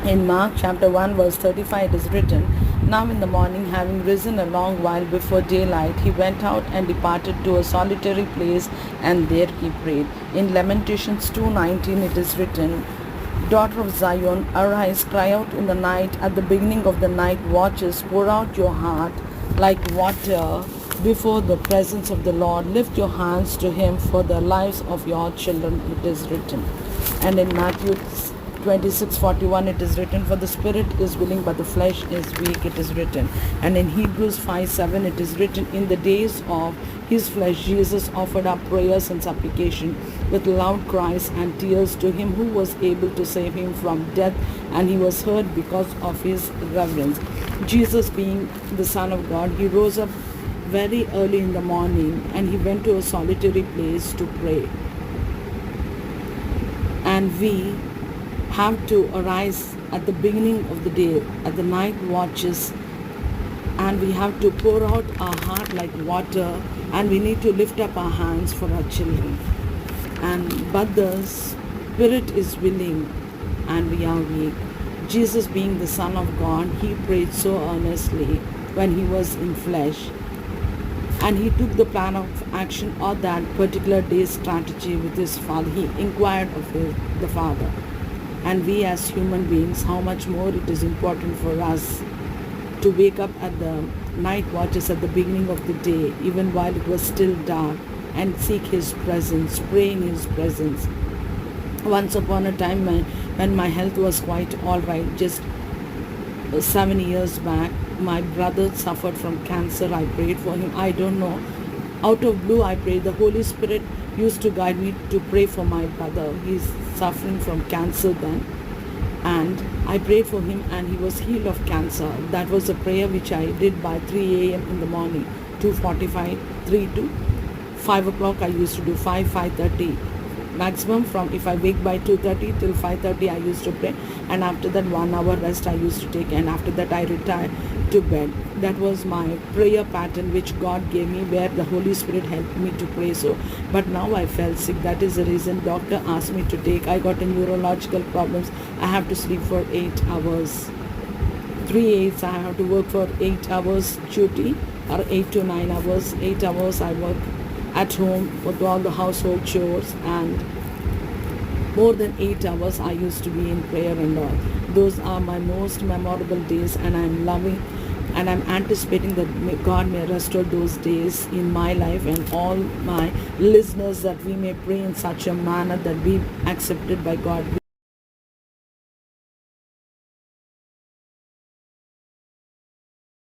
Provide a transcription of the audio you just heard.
In Mark chapter 1 verse 35 it is written, "Now in the morning, having risen a long while before daylight, he went out and departed to a solitary place, and there he prayed." In Lamentations 2:19 it is written, "Daughter of Zion, arise, cry out in the night, at the beginning of the night watches, pour out your heart like water before the presence of the Lord. Lift your hands to him for the lives of your children," it is written. And in Matthew 26:41 it is written, "For the spirit is willing but the flesh is weak," it is written. And in Hebrews 5:7 it is written, "In the days of his flesh Jesus offered up prayers and supplication with loud cries and tears to him who was able to save him from death, and he was heard because of his reverence." Jesus, being the Son of God, he rose up very early in the morning and he went to a solitary place to pray. And we have to arise at the beginning of the day, at the night watches, and we have to pour out our heart like water, and we need to lift up our hands for our children. But the spirit is willing and we are weak. Jesus, being the Son of God, he prayed so earnestly when he was in flesh, and he took the plan of action or that particular day's strategy with his Father. He inquired of the Father. And we as human beings, how much more it is important for us to wake up at the night watches at the beginning of the day, even while it was still dark, and seek his presence, pray in his presence. Once upon a time when my health was quite all right, just 7 years back, my brother suffered from cancer. I prayed for him. I don't know, out of blue I prayed. The Holy Spirit used to guide me to pray for my brother. He's suffering from cancer then, and I prayed for him and he was healed of cancer. That was a prayer which I did by 3 a.m. in the morning, 2:45, 3 to 5 o'clock. I used to do 5:30 maximum. From if I wake by 2:30 till 5:30 I used to pray, and after that 1 hour rest I used to take, and after that I retired to bed. That was my prayer pattern which God gave me, where the Holy Spirit helped me to pray so. But now I fell sick. That is the reason doctor asked me to take. I got a neurological problems. I have to sleep for 8 hours. 3/8 I have to work for 8 hours duty, or 8 to 9 hours. 8 hours I work at home for all the household chores, and more than 8 hours I used to be in prayer and all. Those are my most memorable days, and I'm loving and I'm anticipating that God may restore those days in my life and all my listeners, that we may pray in such a manner that we accepted by God.